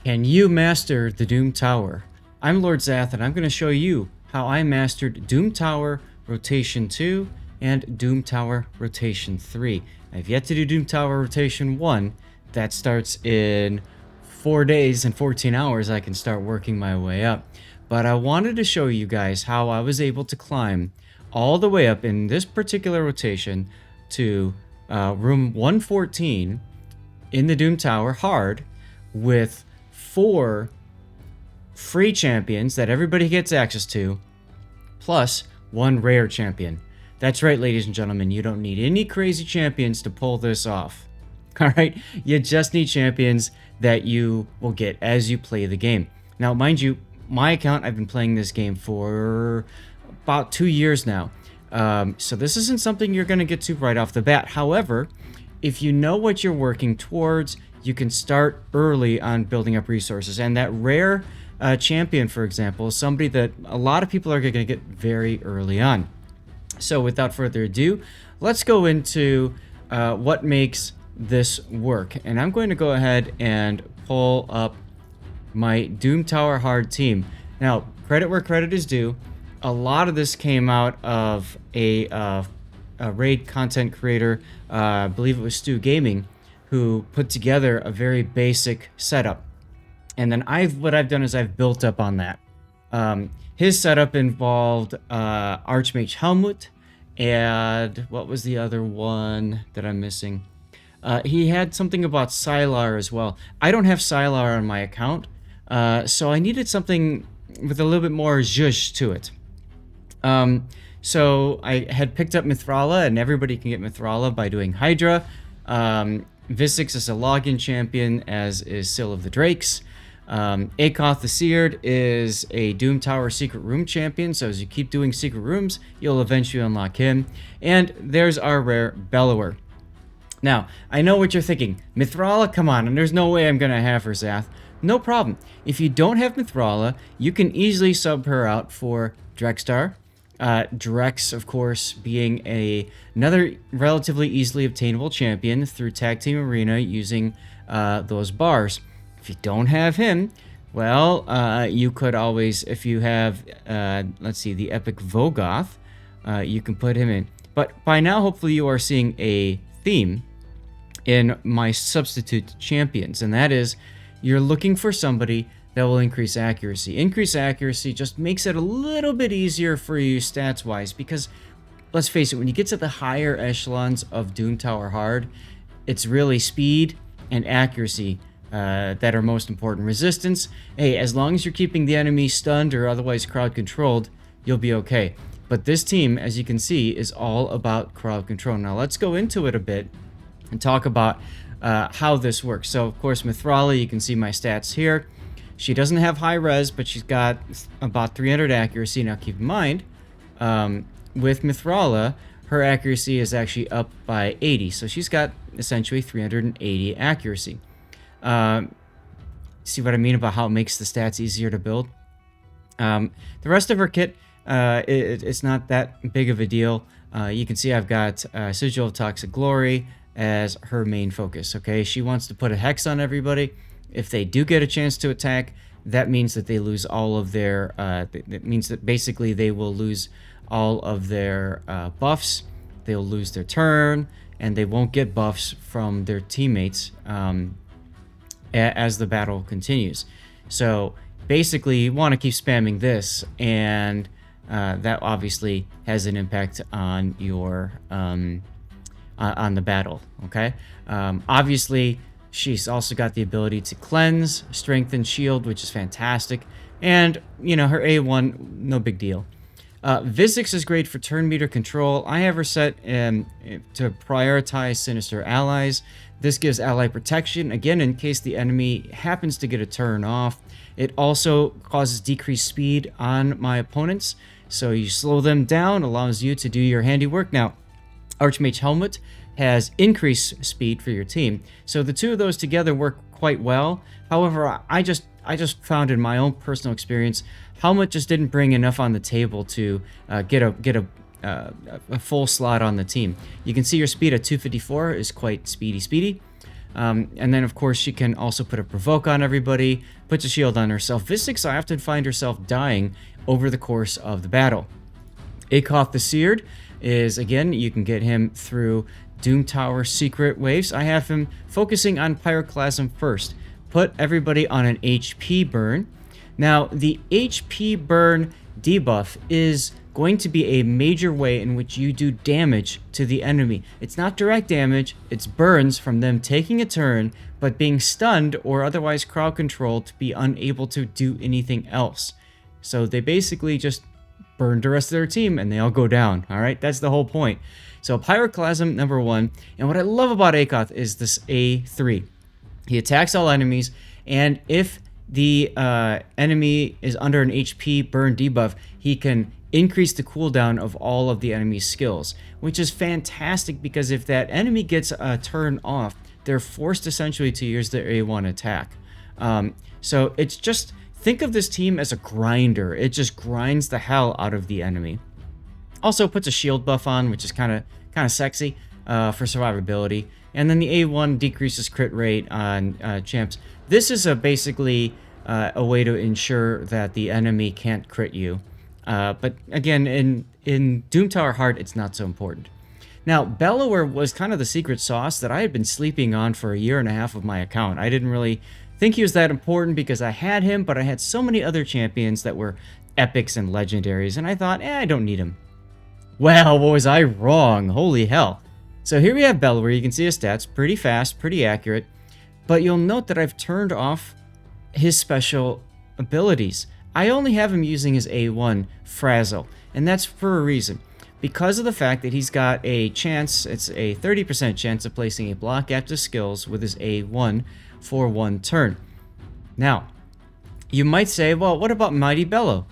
Can you master the Doom Tower? I'm Lord Zath, and I'm going to show you how I mastered Doom Tower Rotation 2 and Doom Tower Rotation 3. I've yet to do Doom Tower Rotation 1. That starts in 4 days and 14 hours. I can start working my way up. But I wanted to show you guys how I was able to climb all the way up in this particular rotation to room 114 in the Doom Tower hard with 4 free champions that everybody gets access to, plus 1 rare champion. That's right, ladies and gentlemen, you don't need any crazy champions to pull this off. Alright, you just need champions that you will get as you play the game. Now, mind you, my account, I've been playing this game for about 2 years now. So this isn't something you're going to get to right off the bat. However, if you know what you're working towards, you can start early on building up resources. And that rare champion, for example, is somebody that a lot of people are going to get very early on. So without further ado, let's go into what makes this work. And I'm going to go ahead and pull up my Doom Tower Hard team. Now, credit where credit is due. A lot of this came out of a raid content creator, I believe it was Stu Gaming, who put together a very basic setup. And then what I've done is I've built up on that. His setup involved Archmage Helmut, and what was the other one that I'm missing? He had something about Sylar as well. I don't have Sylar on my account, so I needed something with a little bit more zhuzh to it. So I had picked up Mithrala, and everybody can get Mithrala by doing Hydra. Visix is a login champion, as is Seal of the Drakes. Akoth the Seared is a Doom Tower Secret Room champion, so as you keep doing Secret Rooms, you'll eventually unlock him. And there's our rare Bellower. Now, I know what you're thinking. Mithrala, come on, and there's no way I'm going to have her, Zath. No problem. If you don't have Mithrala, you can easily sub her out for Drexstar. Drex, of course, being another relatively easily obtainable champion through Tag Team Arena using those bars. If you don't have him, well, you could always, if you have, let's see, the Epic Vogoth, you can put him in. But by now, hopefully you are seeing a theme in my substitute champions, and that is you're looking for somebody that will increase accuracy. Increase accuracy just makes it a little bit easier for you stats-wise, because let's face it, when you get to the higher echelons of Doom Tower Hard, it's really speed and accuracy that are most important. Resistance, hey, as long as you're keeping the enemy stunned or otherwise crowd controlled, you'll be okay. But this team, as you can see, is all about crowd control. Now let's go into it a bit and talk about how this works. So of course, Mithrala, you can see my stats here. She doesn't have high res, but she's got about 300 accuracy. Now keep in mind, with Mithrala, her accuracy is actually up by 80. So she's got essentially 380 accuracy. See what I mean about how it makes the stats easier to build? The rest of her kit, it's not that big of a deal. You can see I've got Sigil of Toxic Glory as her main focus, okay? She wants to put a hex on everybody. If they do get a chance to attack, that means that they lose all of their, that means that basically they will lose all of their buffs, they'll lose their turn, and they won't get buffs from their teammates as the battle continues. So basically you want to keep spamming this, and that obviously has an impact on your, on the battle, okay? Obviously, she's also got the ability to cleanse, strengthen, shield, which is fantastic. And, you know, her A1, no big deal. Visix is great for turn meter control. I have her set to prioritize Sinister allies. This gives ally protection, again, in case the enemy happens to get a turn off. It also causes decreased speed on my opponents, so you slow them down, allows you to do your handiwork. Now, Archmage Helmut has increased speed for your team, so the two of those together work quite well. However, I just found in my own personal experience, Helmut just didn't bring enough on the table to get a full slot on the team. You can see your speed at 254 is quite speedy. And then, of course, she can also put a provoke on everybody, puts a shield on herself. Visix, I often find herself dying over the course of the battle. Akoth the Seared is, again, you can get him through Doom Tower secret waves. I have him focusing on Pyroclasm first. Put everybody on an HP burn. Now, the HP burn debuff is going to be a major way in which you do damage to the enemy. It's not direct damage, it's burns from them taking a turn, but being stunned or otherwise crowd controlled to be unable to do anything else. So they basically just burn the rest of their team and they all go down. All right, that's the whole point. So Pyroclasm, number 1. And what I love about Akoth is this A3. He attacks all enemies, and if the enemy is under an HP burn debuff, he can increase the cooldown of all of the enemy's skills, which is fantastic because if that enemy gets a turn off, they're forced essentially to use their A1 attack. So it's just, think of this team as a grinder. It just grinds the hell out of the enemy. Also puts a shield buff on, which is kind of sexy for survivability. And then the A1 decreases crit rate on champs. This is basically a way to ensure that the enemy can't crit you. But again, in Doom Tower Heart, it's not so important. Now, Bellower was kind of the secret sauce that I had been sleeping on for a year and a half of my account. I didn't really think he was that important because I had him, but I had so many other champions that were epics and legendaries, and I thought, I don't need him. Well, was I wrong? Holy hell. So here we have Bellower. You can see his stats. Pretty fast, pretty accurate. But you'll note that I've turned off his special abilities. I only have him using his A1, Frazzle. And that's for a reason. Because of the fact that he's got a chance, it's a 30% chance of placing a block active skills with his A1 for 1 turn. Now, you might say, well, what about Mighty Bellow?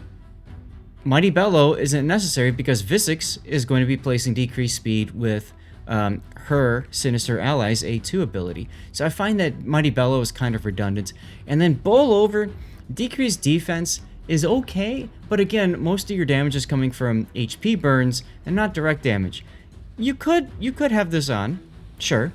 Mighty Bellow isn't necessary because Visix is going to be placing decreased speed with her Sinister Ally's A2 ability. So I find that Mighty Bellow is kind of redundant. And then Bowl Over, decreased defense is okay, but again, most of your damage is coming from HP burns and not direct damage. You could have this on, sure,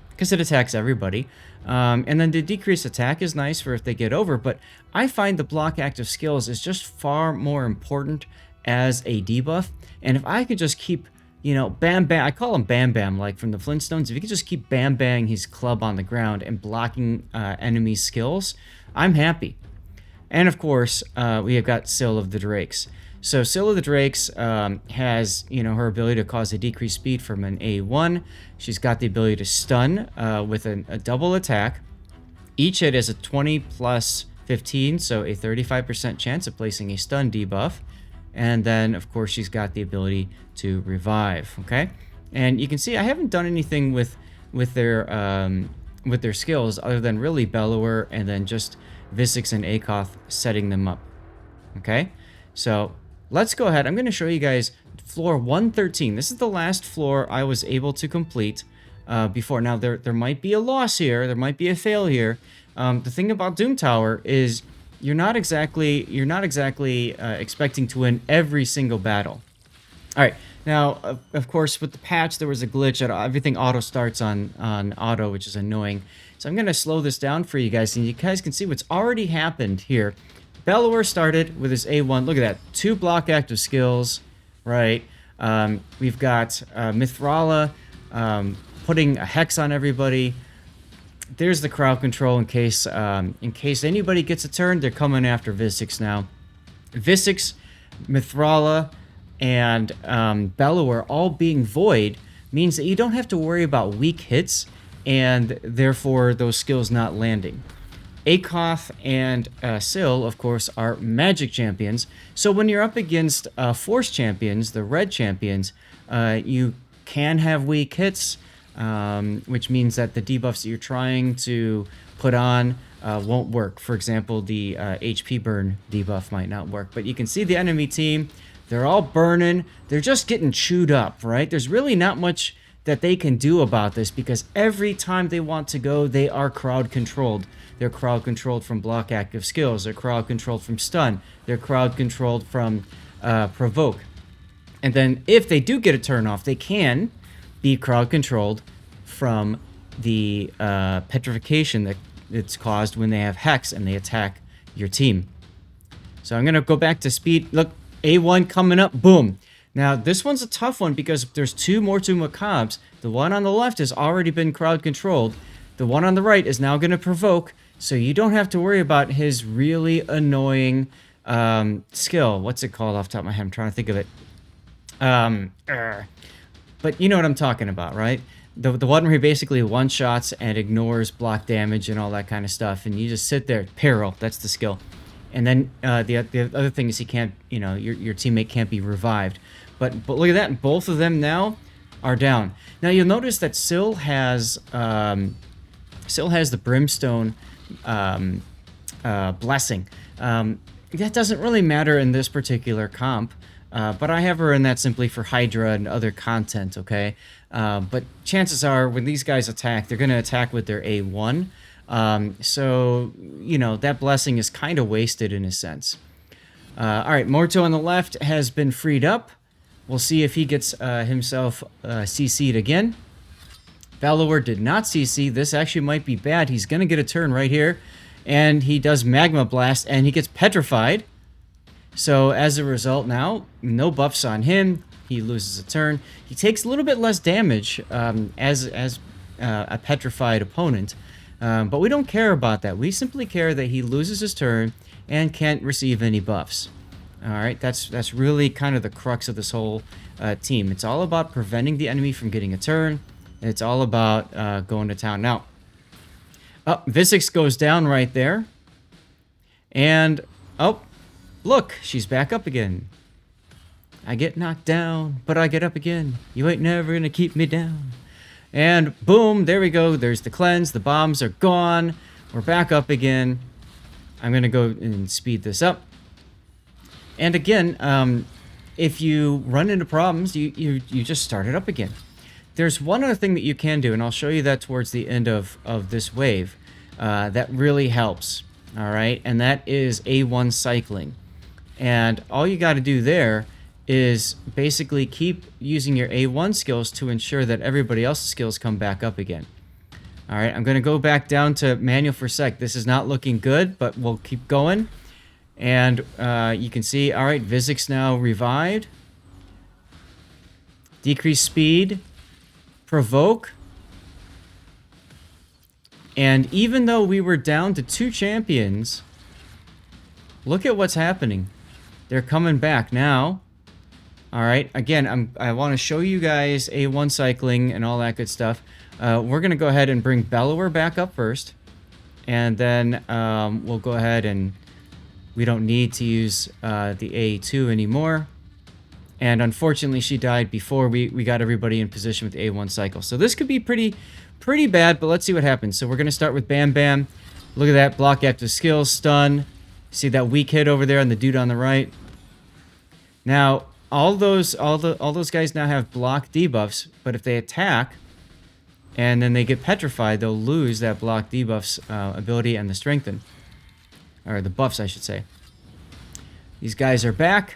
because it attacks everybody. And then the decreased attack is nice for if they get over, but I find the block active skills is just far more important as a debuff. And if I could just keep, Bam Bam, I call him Bam Bam, like from the Flintstones. If you could just keep Bam Bang his club on the ground and blocking enemy skills, I'm happy. And of course, we have got Syl of the Drakes. So Syl of the Drakes has, her ability to cause a decreased speed from an A1. She's got the ability to stun with a double attack. Each hit is a 20 plus 15, so a 35% chance of placing a stun debuff. And then, of course, she's got the ability to revive, okay? And you can see I haven't done anything with their skills other than really Bellower and then just Visix and Akoth setting them up, okay? So let's go ahead. I'm going to show you guys floor 113. This is the last floor I was able to complete before. Now, there might be a loss here. There might be a fail here. The thing about Doom Tower is you're not exactly expecting to win every single battle. All right. Now, of course, with the patch, there was a glitch. Everything auto starts on auto, which is annoying. So I'm going to slow this down for you guys, and you guys can see what's already happened here. Bellower started with his A1. Look at that. 2 block active skills, right? We've got Mithrala putting a hex on everybody. There's the crowd control in case anybody gets a turn. They're coming after Visix now. Visix, Mithrala, and Bellower all being void means that you don't have to worry about weak hits and therefore those skills not landing. Akoth and Syl, of course, are magic champions. So when you're up against force champions, the red champions, you can have weak hits, which means that the debuffs that you're trying to put on won't work. For example, the HP burn debuff might not work. But you can see the enemy team, they're all burning. They're just getting chewed up, right? There's really not much that they can do about this because every time they want to go, they are crowd controlled. They're crowd controlled from block active skills. They're crowd controlled from stun. They're crowd controlled from provoke. And then if they do get a turn off, they can be crowd controlled from the petrification that it's caused when they have Hex and they attack your team. So I'm going to go back to speed. Look, A1 coming up. Boom. Now, this one's a tough one because there's two Mortu Macabres. The one on the left has already been crowd controlled. The one on the right is now going to provoke, so you don't have to worry about his really annoying skill. What's it called off the top of my head? I'm trying to think of it. But you know what I'm talking about, right? The one where he basically one-shots and ignores block damage and all that kind of stuff, and you just sit there. Peril, that's the skill. And then the other thing is he can't, you know, your teammate can't be revived. But look at that, both of them now are down. Now you'll notice that Syl has the Brimstone blessing. That doesn't really matter in this particular comp, but I have her in that simply for Hydra and other content, okay? But chances are when these guys attack, they're going to attack with their A1. So, you know, that blessing is kind of wasted in a sense. All right, Morto on the left has been freed up. We'll see if he gets himself CC'd again. Bellower did not CC. This actually might be bad. He's going to get a turn right here. And he does Magma Blast, and he gets petrified. So as a result now, no buffs on him. He loses a turn. He takes a little bit less damage as a petrified opponent. But we don't care about that. We simply care that he loses his turn and can't receive any buffs. All right, that's really kind of the crux of this whole team. It's all about preventing the enemy from getting a turn. And it's all about going to town. Now, Visix goes down right there. And, oh, look, she's back up again. I get knocked down, but I get up again. You ain't never gonna keep me down. And boom, there we go. There's the cleanse. The bombs are gone. We're back up again. I'm going to go and speed this up. And again, if you run into problems, you just start it up again. There's one other thing that you can do, and I'll show you that towards the end of this wave, that really helps. All right, and that is A1 cycling. And all you got to do there is basically keep using your A1 skills to ensure that everybody else's skills come back up again. All right, I'm going to go back down to manual for sec. This is not looking good, but we'll keep going. And you can see, all right, Visix now revived. Decrease speed. Provoke. And even though we were down to 2 champions, look at what's happening. They're coming back now. All right, again, I want to show you guys A1 cycling and all that good stuff. We're going to go ahead and bring Bellower back up first. And then we'll go ahead and we don't need to use the A2 anymore. And unfortunately, she died before we got everybody in position with the A1 cycle. So this could be pretty bad, but let's see what happens. So we're going to start with Bam Bam. Look at that, block active skills, stun. See that weak hit over there on the dude on the right? Now, all those guys now have block debuffs, but if they attack and then they get petrified, they'll lose that block debuffs ability and the strengthen. Or the buffs, I should say. These guys are back.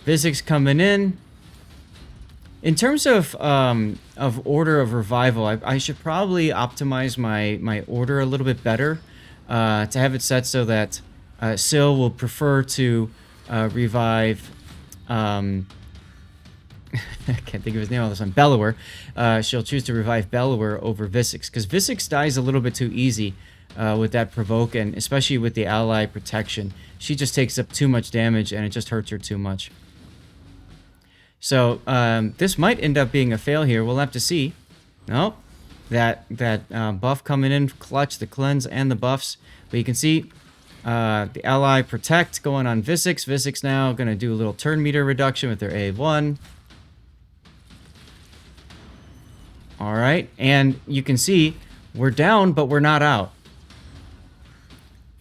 Visix coming in. In terms of order of revival, I should probably optimize my order a little bit better to have it set so that Syl will prefer to revive. I can't think of his name all this time. Bellower. She'll choose to revive Bellower over Visix because Visix dies a little bit too easy with that provoke, and especially with the ally protection. She just takes up too much damage and it just hurts her too much. So this might end up being a fail here. We'll have to see. Nope. That buff coming in clutch, the cleanse and the buffs. But you can see the ally protect going on Visix. Visix now going to do a little turn meter reduction with their A1. All right, and you can see we're down, but we're not out.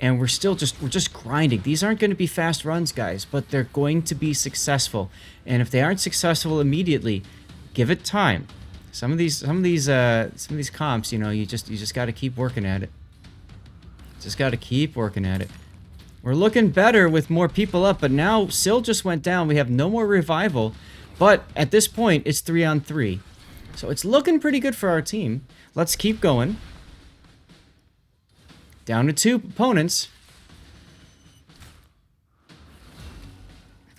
And we're just grinding. These aren't going to be fast runs, guys, but they're going to be successful. And if they aren't successful immediately, give it time. Some of these comps, you know, you just got to keep working at it. Just got to keep working at it. We're looking better with more people up, but now Syl just went down. We have no more revival. But at this point, it's 3-on-3. So it's looking pretty good for our team. Let's keep going. Down to 2 opponents.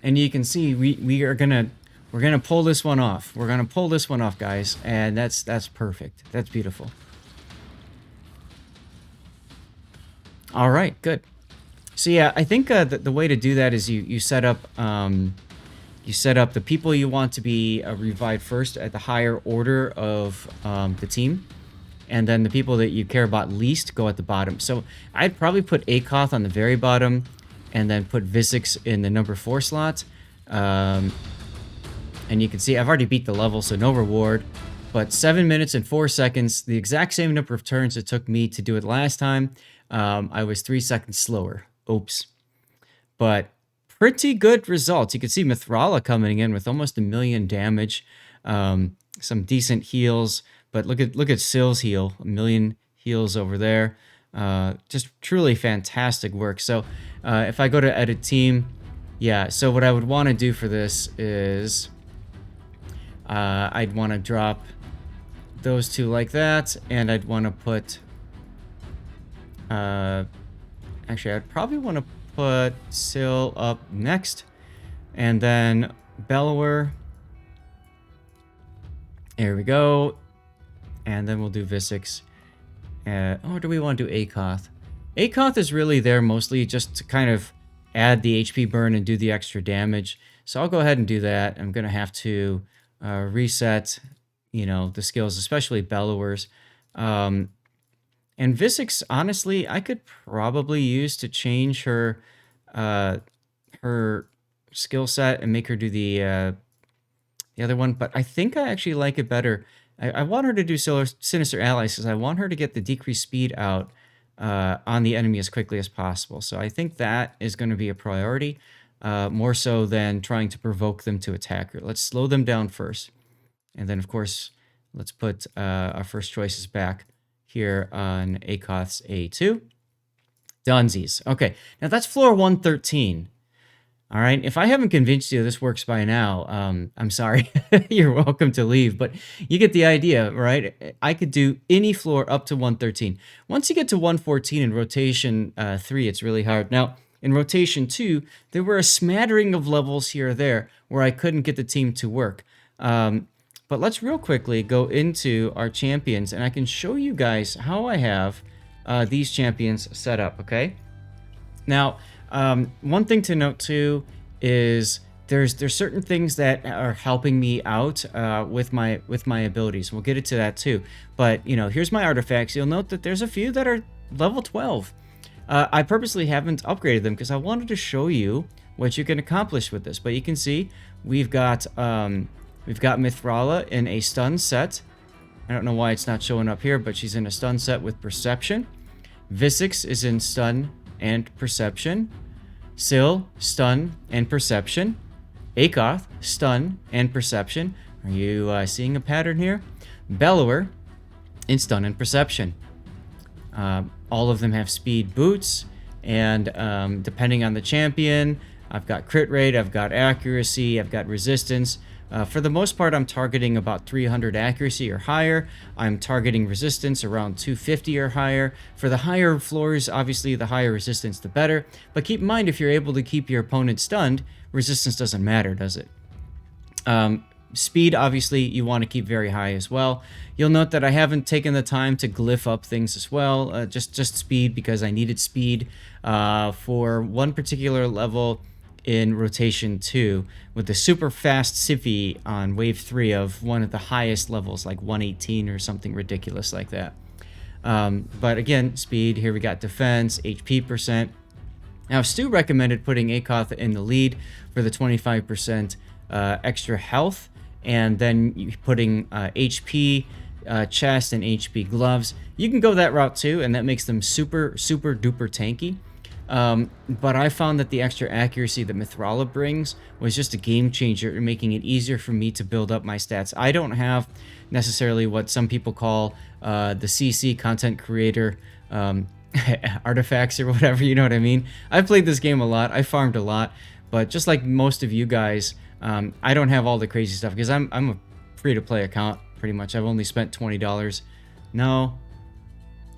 And you can see we're gonna pull this one off. We're gonna pull this one off, guys, and that's perfect. That's beautiful. All right, good. So yeah, I think the way to do that is you set up the people you want to be revived first at the higher order of the team, and then the people that you care about least go at the bottom. So I'd probably put Akoth on the very bottom, and then put Visix in the number 4 slot. And you can see I've already beat the level, so no reward. But 7 minutes and 4 seconds, the exact same number of turns it took me to do it last time. I was 3 seconds slower. Oops. But pretty good results. You can see Mithrala coming in with almost 1 million damage. Some decent heals. But look at Sill's heal. 1 million heals over there. Just truly fantastic work. So if I go to edit team, yeah, so what I would want to do for this is I'd want to drop those 2 like that, and I'd want to put actually I'd probably want to put Sill up next, and then Bellower. There we go. And then we'll do Visix. Or do we want to do Akoth? Akoth is really there mostly just to kind of add the HP burn and do the extra damage. So I'll go ahead and do that. I'm going to have to reset, the skills, especially Bellower's. And Visix, honestly, I could probably use to change her skill set and make her do the other one. But I think I actually like it better. I want her to do Sinister Allies because I want her to get the decreased speed out on the enemy as quickly as possible. So I think that is going to be a priority, more so than trying to provoke them to attack her. Let's slow them down first. And then, of course, let's put our first choices back here on Akoth's A2. Dunsies. Okay, now that's floor 113. All right, if I haven't convinced you this works by now, I'm sorry. You're welcome to leave, but you get the idea, right? I could do any floor up to 113. Once you get to 114 in rotation 3, it's really hard. Now, in rotation 2, there were a smattering of levels here or there where I couldn't get the team to work. But let's real quickly go into our champions, and I can show you guys how I have these champions set up, okay? Now, one thing to note too is there's certain things that are helping me out with my abilities. We'll get into that too. But here's my artifacts. You'll note that there's a few that are level 12. I purposely haven't upgraded them because I wanted to show you what you can accomplish with this. But you can see we've got Mithrala in a stun set. I don't know why it's not showing up here, but she's in a stun set with perception. Visix is in stun and perception. Sill, stun and perception. Akoth, stun and perception. Are you seeing a pattern here? Bellower, in stun and perception. All of them have speed boots, and depending on the champion, I've got crit rate, I've got accuracy, I've got resistance. For the most part, I'm targeting about 300 accuracy or higher. I'm targeting resistance around 250 or higher. For the higher floors, obviously, the higher resistance, the better. But keep in mind, if you're able to keep your opponent stunned, resistance doesn't matter, does it? Speed, obviously, you want to keep very high as well. You'll note that I haven't taken the time to glyph up things as well. Just speed because I needed speed for one particular level in rotation 2 with the super fast Siffy on wave 3 of one of the highest levels, like 118 or something ridiculous like that. But again, speed, here we got defense, HP percent. Now, Stu recommended putting Akoth in the lead for the 25% extra health, and then putting HP chest and HP gloves. You can go that route too, and that makes them super duper tanky. But I found that the extra accuracy that Mithrala brings was just a game changer in making it easier for me to build up my stats. I don't have necessarily what some people call the CC, content creator artifacts or whatever, you know what I mean? I've played this game a lot, I farmed a lot, but just like most of you guys, I don't have all the crazy stuff because I'm a free-to-play account pretty much. I've only spent $20. No,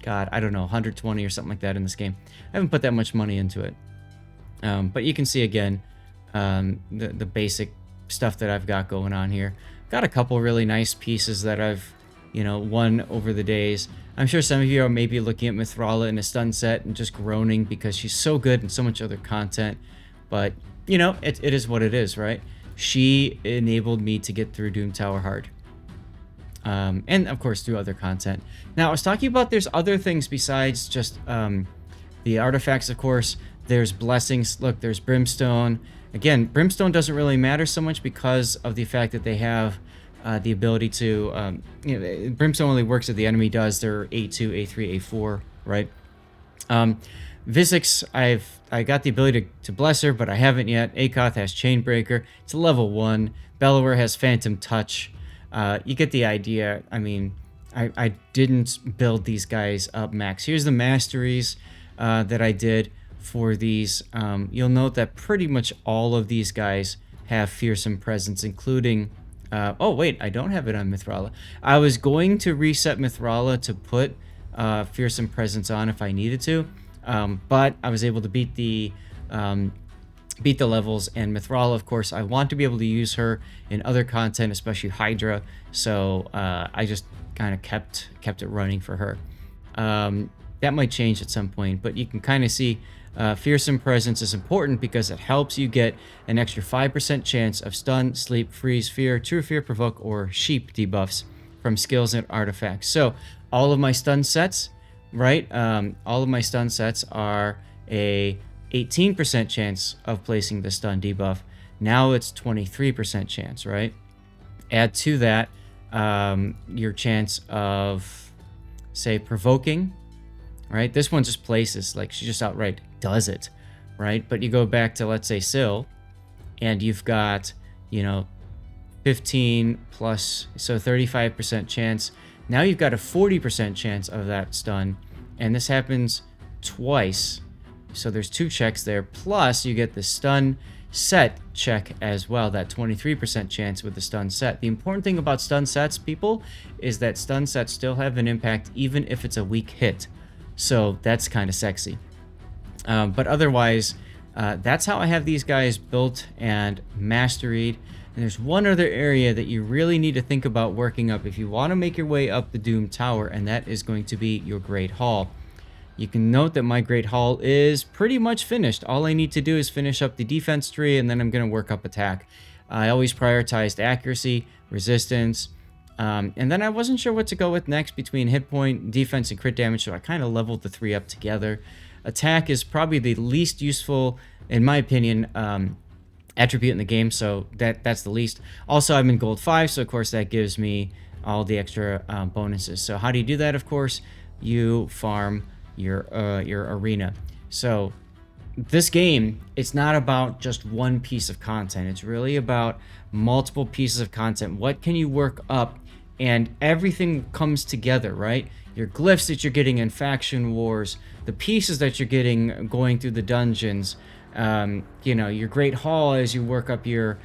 God, I don't know, 120 or something like that in this game. I haven't put that much money into it. But you can see again the basic stuff that I've got going on here. Got a couple really nice pieces that I've, won over the days. I'm sure some of you are maybe looking at Mithrala in a stun set and just groaning because she's so good and so much other content. But, it is what it is, right? She enabled me to get through Doom Tower hard. And, of course, through other content. Now, I was talking about there's other things besides just the artifacts, of course. There's blessings. Look, there's Brimstone. Again, Brimstone doesn't really matter so much because of the fact that they have the ability to... Brimstone only works if the enemy does. They're A2, A3, A4, right? Visix, I got the ability to bless her, but I haven't yet. Akoth has Chainbreaker. It's a level 1. Bellower has Phantom Touch. You get the idea. I mean, I didn't build these guys up max. Here's the Masteries that I did for these. You'll note that pretty much all of these guys have Fearsome Presence, including... oh, wait, I don't have it on Mithrala. I was going to reset Mithrala to put Fearsome Presence on if I needed to, but I was able to beat the levels, and Mithrala, of course, I want to be able to use her in other content, especially Hydra, so I just kind of kept it running for her. That might change at some point, but you can kind of see Fearsome Presence is important because it helps you get an extra 5% chance of stun, sleep, freeze, fear, true fear, provoke, or sheep debuffs from skills and artifacts. So all of my stun sets, right? All of my stun sets are a 18% chance of placing the stun debuff. Now it's 23% chance, right? Add to that your chance of, say, provoking, right? This one just places, like she just outright does it, right? But you go back to, let's say, Syl, and you've got, 15 plus, so 35% chance. Now you've got a 40% chance of that stun, and this happens twice. So there's 2 checks there, plus you get the stun set check as well, that 23% chance with the stun set. The important thing about stun sets, people, is that stun sets still have an impact even if it's a weak hit. So that's kind of sexy. But otherwise, that's how I have these guys built and masteried. And there's one other area that you really need to think about working up if you want to make your way up the Doom Tower, and that is going to be your Great Hall. You can note that my Great Hall is pretty much finished. All I need to do is finish up the defense tree, and then I'm going to work up attack. I always prioritized accuracy, resistance, and then I wasn't sure what to go with next between hit point, defense, and crit damage, so I kind of leveled the 3 up together. Attack is probably the least useful, in my opinion, attribute in the game, so that's the least. Also, I'm in gold 5, so of course that gives me all the extra bonuses. So how do you do that? Of course, you farm your arena. So this game, it's not about just one piece of content. It's really about multiple pieces of content. What can you work up? And everything comes together, right? Your glyphs that you're getting in Faction Wars, the pieces that you're getting going through the dungeons, your Great Hall as you work up your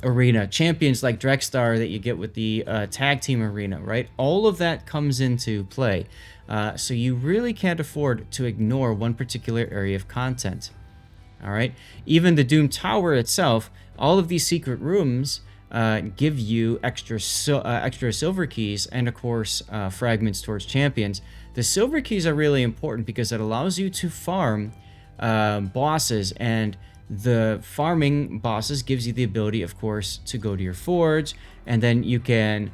arena, champions like Drexstar that you get with the tag team arena, right? All of that comes into play. So you really can't afford to ignore one particular area of content. All right? Even the Doom Tower itself, all of these secret rooms give you extra silver keys and, of course, fragments towards champions. The silver keys are really important because it allows you to farm bosses, and the farming bosses gives you the ability, of course, to go to your forge, and then you can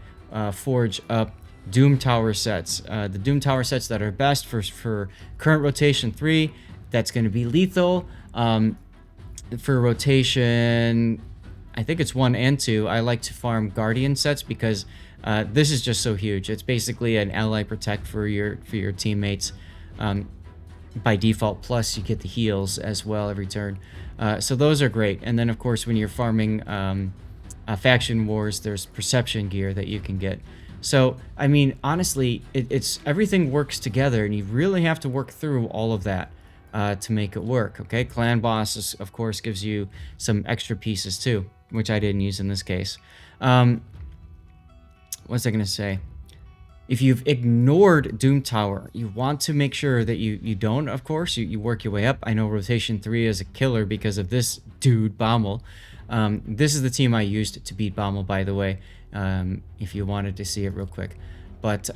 forge up Doom Tower sets. The Doom Tower sets that are best for current rotation 3, that's going to be lethal. For rotation, I think it's 1 and 2, I like to farm Guardian sets because this is just so huge. It's basically an ally protect for your teammates by default, plus you get the heals as well every turn. So those are great. And then, of course, when you're farming Faction Wars, there's perception gear that you can get. So, I mean, honestly, it's everything works together, and you really have to work through all of that to make it work, okay? Clan Bosses, of course, gives you some extra pieces too, which I didn't use in this case. what's I gonna say? If you've ignored Doom Tower, you want to make sure that you don't, of course. You work your way up. I know Rotation 3 is a killer because of this dude, Bommel. This is the team I used to beat Bommel, by the way, if you wanted to see it real quick. But,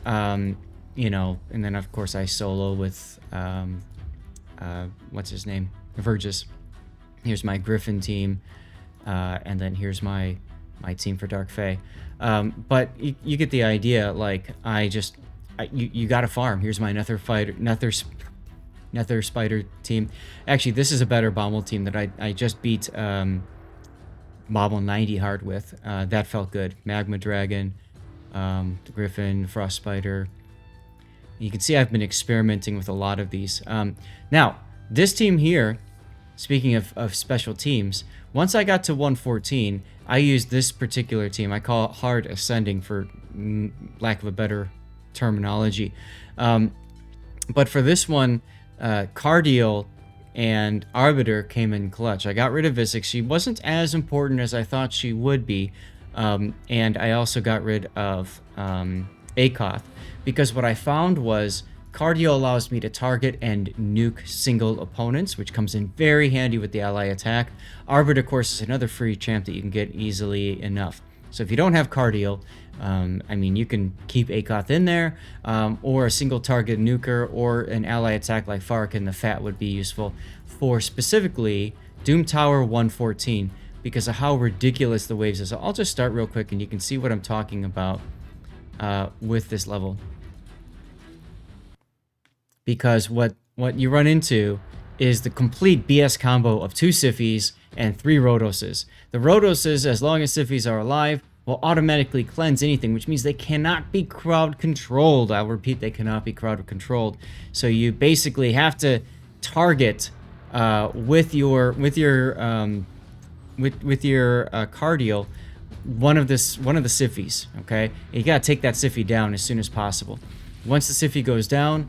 you know, and then, of course, I solo with, what's his name? Vergis. Here's my Griffin team, and then here's my team for Dark Fae. But you get the idea. Like, you got to farm. Here's my Nether Spider team. Actually, this is a better Bommel team that I just beat Bommel 90 hard with. That felt good. Magma Dragon, the Griffin, Frost Spider. You can see I've been experimenting with a lot of these. Now, this team here, speaking of special teams, once I got to 114, I used this particular team. I call it Hard Ascending for lack of a better terminology. But for this one, Cardiel and Arbiter came in clutch. I got rid of Visix. She wasn't as important as I thought she would be. And I also got rid of Akoth, because what I found was Cardio allows me to target and nuke single opponents, which comes in very handy with the ally attack. Arbiter, of course, is another free champ that you can get easily enough. So if you don't have Cardio, I mean, you can keep Akoth in there, or a single target nuker, or an ally attack like Farrakhan the Fat would be useful for specifically Doom Tower 114, because of how ridiculous the waves is. So I'll just start real quick and you can see what I'm talking about with this level. Because what you run into is the complete BS combo of 2 Siphies and 3 Rhodoses. The Rhodoses, as long as Siphies are alive, will automatically cleanse anything, which means they cannot be crowd controlled. I'll repeat, they cannot be crowd controlled. So you basically have to target with your Cardio one of the Siphies. Okay, you gotta take that Siphie down as soon as possible. Once the Siphie goes down,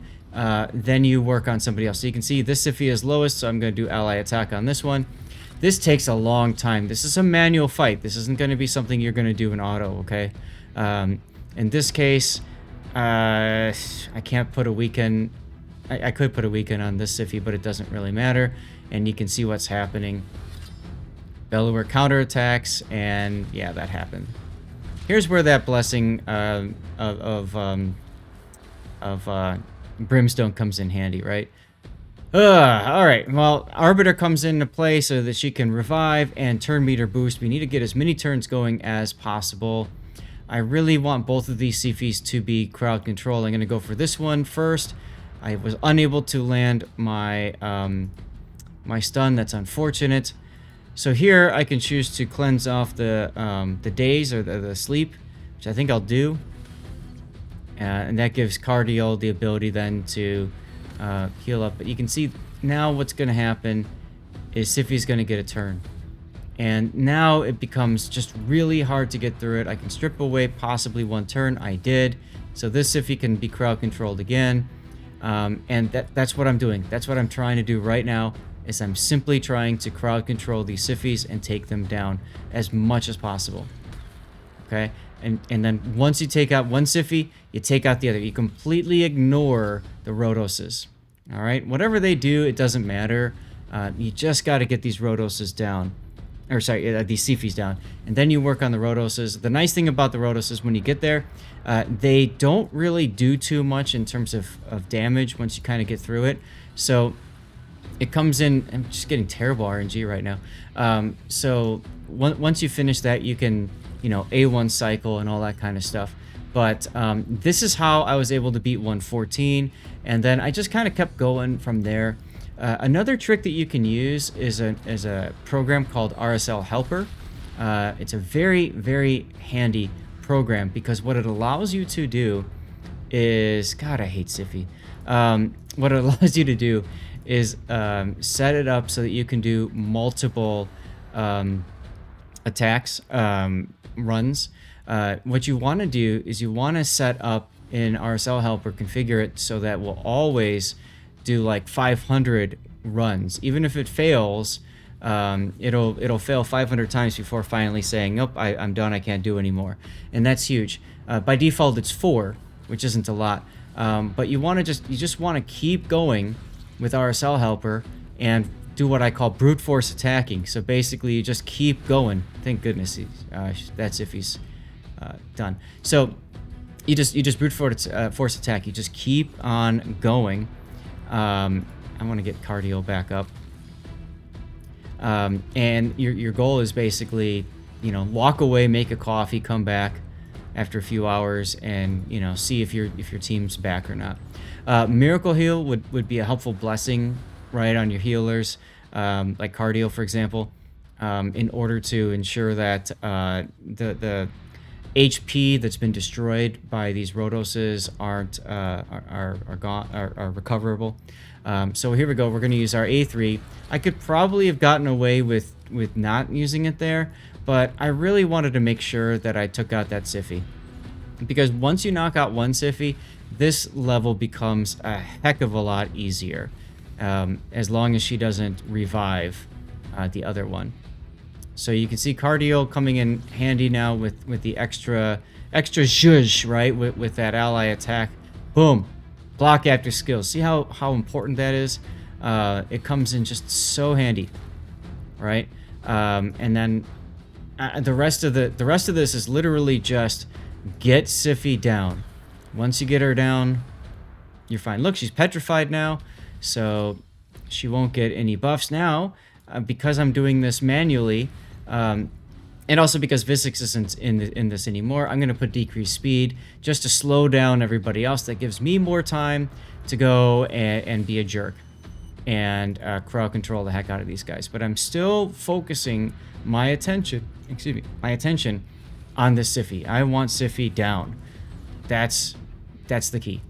then you work on somebody else. So you can see this Siphie is lowest, so I'm going to do ally attack on this one. This takes a long time. This is a manual fight. This isn't going to be something you're going to do in auto, okay? In this case, I can't put a weaken. I could put a weaken on this Siphie, but it doesn't really matter. And you can see what's happening. Bellower counterattacks, and yeah, that happened. Here's where that blessing of Brimstone comes in handy, right? Alright, well, Arbiter comes into play so that she can revive and turn meter boost. We need to get as many turns going as possible. I really want both of these Siphies to be crowd control. I'm going to go for this one first. I was unable to land my my stun. That's unfortunate. So here I can choose to cleanse off the daze or the sleep, which I think I'll do. And that gives Cardio the ability then to heal up. But you can see now what's going to happen is Siphie's going to get a turn. And now it becomes just really hard to get through it. I can strip away possibly 1 turn. I did. So this Siphie can be crowd controlled again. And that's what I'm doing. That's what I'm trying to do right now, is I'm simply trying to crowd control these Siphies and take them down as much as possible. Okay? And then once you take out one Siphie, you take out the other. You completely ignore the Rhodoses. Alright? Whatever they do, it doesn't matter. You just got to get these Rhodoses down. Or sorry, these Siphies down. And then you work on the Rhodoses. The nice thing about the Rhodoses, when you get there, they don't really do too much in terms of damage once you kind of get through it. So it comes in... I'm just getting terrible RNG right now. So once you finish that, you can... you know, A1 cycle and all that kind of stuff. But this is how I was able to beat 114, and then I just kind of kept going from there. Another trick that you can use is a program called RSL Helper. It's a very, very handy program because what it allows you to do is... God, I hate Siphie. What it allows you to do is set it up so that you can do multiple attacks, runs. What you want to do is you want to set up in RSL Helper, configure it so that we'll always do like 500 runs. Even if it fails, it'll fail 500 times before finally saying, nope, I'm done, I can't do anymore. And that's huge. By default, it's 4, which isn't a lot. But you just want to keep going with RSL Helper and do what I call brute force attacking. So basically, you just keep going. Thank goodness that's if he's done. So you just brute force attack. You just keep on going. I want to get cardio back up. And your goal is basically, walk away, make a coffee, come back after a few hours, and see if your team's back or not. Miracle Heal would be a helpful blessing, right, on your healers, like cardio, for example, in order to ensure that the HP that's been destroyed by these Rhodoses are recoverable. So here we go. We're going to use our A3. I could probably have gotten away with not using it there, but I really wanted to make sure that I took out that Siffy. Because once you knock out one Siffy, this level becomes a heck of a lot easier, as long as she doesn't revive the other one. So you can see cardio coming in handy now with the extra zhuzh, right? With that ally attack. Boom. Block after skills. See how important that is? It comes in just so handy, right? And then the rest of this is literally just get Siffy down. Once you get her down, you're fine. Look, she's petrified now, so she won't get any buffs now. Because I'm doing this manually, and also because Visix isn't in this anymore, I'm going to put decreased speed just to slow down everybody else. That gives me more time to go and be a jerk and crowd control the heck out of these guys. But I'm still focusing my attention on this Siffy. I want Siffy down. That's the key.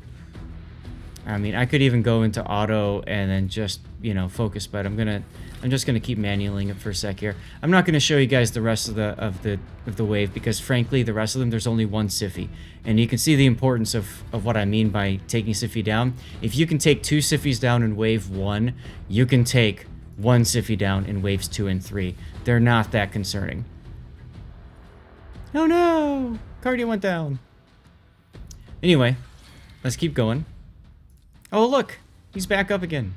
I mean, I could even go into auto and then just, focus, but I'm just gonna keep manualing it for a sec here. I'm not gonna show you guys the rest of the wave because frankly, the rest of them, there's only one Siffy, and you can see the importance of what I mean by taking Siffy down. If you can take 2 Siffys down in wave 1, you can take 1 Siffy down in waves 2 and 3. They're not that concerning. Oh no, cardio went down. Anyway, let's keep going. Oh look, he's back up again.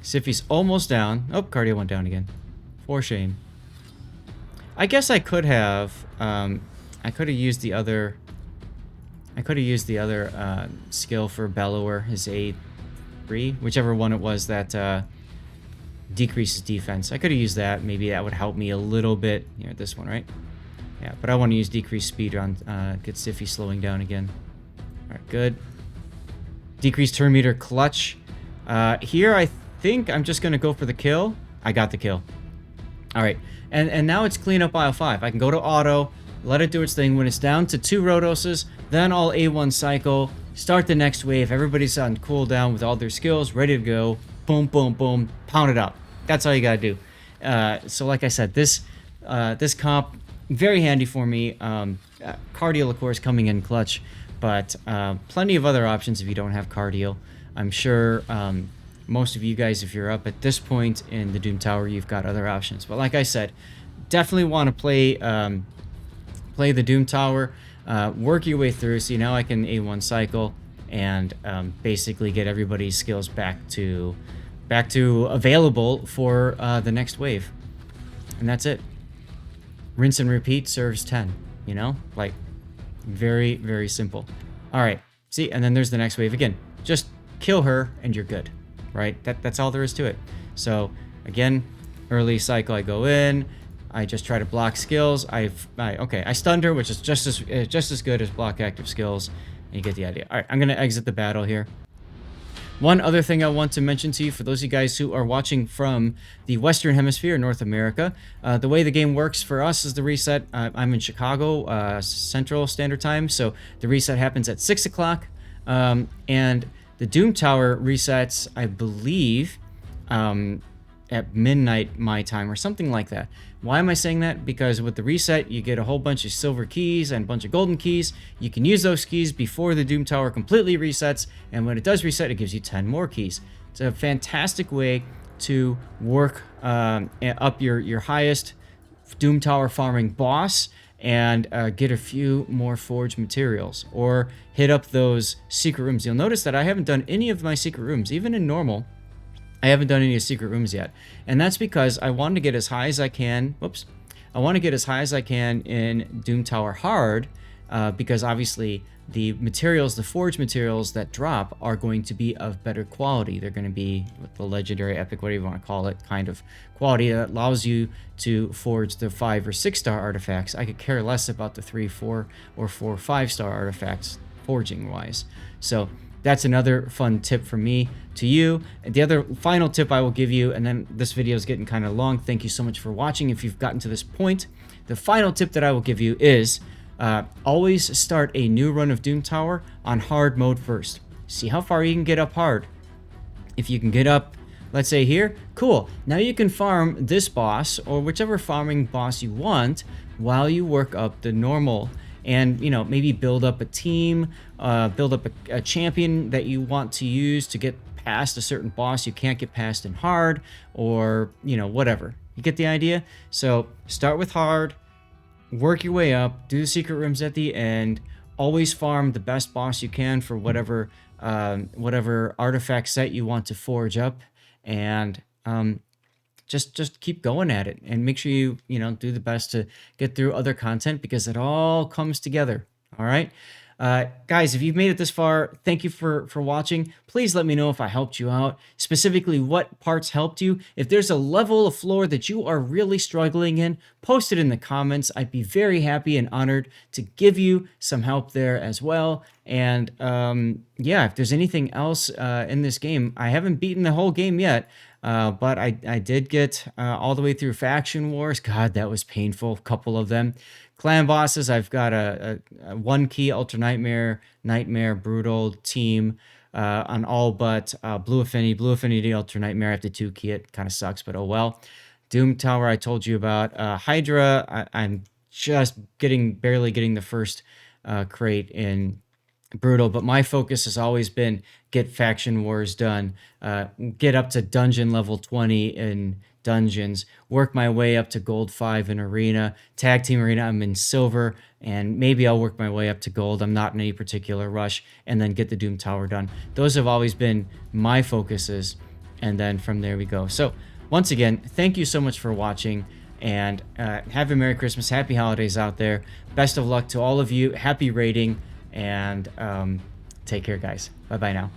Siffy's almost down. Oh, cardio went down again. For shame. I guess I could have used the other skill for Bellower, his A3, whichever one it was that decreases defense. I could have used that. Maybe that would help me a little bit. This one, right? Yeah, but I want to use decreased speed on get Siffy slowing down again. All right, good. Decreased turn meter clutch. Here I think I'm just gonna go for the kill. I got the kill. All right, and now it's clean up aisle 5. I can go to auto, let it do its thing. When it's down to 2 Rhodoses, then I'll A1 cycle, start the next wave. Everybody's on cooldown with all their skills, ready to go. Boom, boom, boom, pound it out. That's all you gotta do. So like I said, this comp very handy for me. Cardio, of course, coming in clutch, but plenty of other options if you don't have cardio. I'm sure most of you guys, if you're up at this point in the Doom Tower, you've got other options. But like I said, definitely want to play the Doom Tower, work your way through. See, now I can A1 cycle and basically get everybody's skills back to available for the next wave. And that's it. Rinse and repeat serves 10, like very, very simple. All right, see, and then there's the next wave again. Just kill her and you're good. Right? That's all there is to it. So again, early cycle, I go in, I just try to block skills. I stunned her, which is just as good as block active skills. And you get the idea. All right, I'm gonna exit the battle here. One other thing I want to mention to you, for those of you guys who are watching from the Western Hemisphere, North America, the way the game works for us is the reset. I'm in Chicago, Central Standard Time, so the reset happens at 6 o'clock, and the Doom Tower resets, I believe, at midnight my time or something like that. Why am I saying that? Because with the reset, you get a whole bunch of silver keys and a bunch of golden keys. You can use those keys before the Doom Tower completely resets, and when it does reset, it gives you 10 more keys. It's a fantastic way to work up your highest Doom Tower farming boss, and get a few more forged materials, or hit up those secret rooms. You'll notice that I haven't done any of my secret rooms, even in normal. I haven't done any secret rooms yet, and that's because I want to get as high as I can. Whoops. I want to get as high as I can in Doom Tower Hard, because obviously the materials, the forged materials that drop, are going to be of better quality. They're going to be the legendary, epic, whatever you want to call it, kind of quality that allows you to forge the 5 or 6 star artifacts. I could care less about the 3, 4, or 4, 5 star artifacts forging wise. So that's another fun tip from me to you. And the other final tip I will give you, and then this video is getting kind of long. Thank you so much for watching. If you've gotten to this point, the final tip that I will give you is always start a new run of Doom Tower on hard mode first. See how far you can get up hard. If you can get up, let's say here, cool. Now you can farm this boss or whichever farming boss you want while you work up the normal. And, you know, maybe build up a team, build up a champion that you want to use to get past a certain boss you can't get past in hard, or, you know, whatever. You get the idea? So start with hard, work your way up, do the secret rooms at the end, always farm the best boss you can for whatever artifact set you want to forge up, and just keep going at it, and make sure you do the best to get through other content, because it all comes together. All right, guys, if you've made it this far, thank you for watching. Please let me know if I helped you out, specifically what parts helped you. If there's a level of floor that you are really struggling in, post it in the comments. I'd be very happy and honored to give you some help there as well. And yeah, if there's anything else in this game, I haven't beaten the whole game yet, but I did get all the way through Faction Wars. God, that was painful, a couple of them. Clan bosses, I've got a 1 key Ultra Nightmare, Brutal team on all but Blue Affinity, Ultra Nightmare. I have to 2 key it. Kind of sucks, but oh well. Doom Tower, I told you about. Hydra, I'm just barely getting the first crate in Brutal, but my focus has always been get Faction Wars done, get up to dungeon level 20 in dungeons, work my way up to gold 5 in arena, tag team arena. I'm in silver, and maybe I'll work my way up to gold. I'm not in any particular rush, and then get the Doom Tower done. Those have always been my focuses, and then from there we go. So once again, thank you so much for watching, and have a Merry Christmas, Happy Holidays out there. Best of luck to all of you. Happy raiding. And take care, guys. Bye-bye now.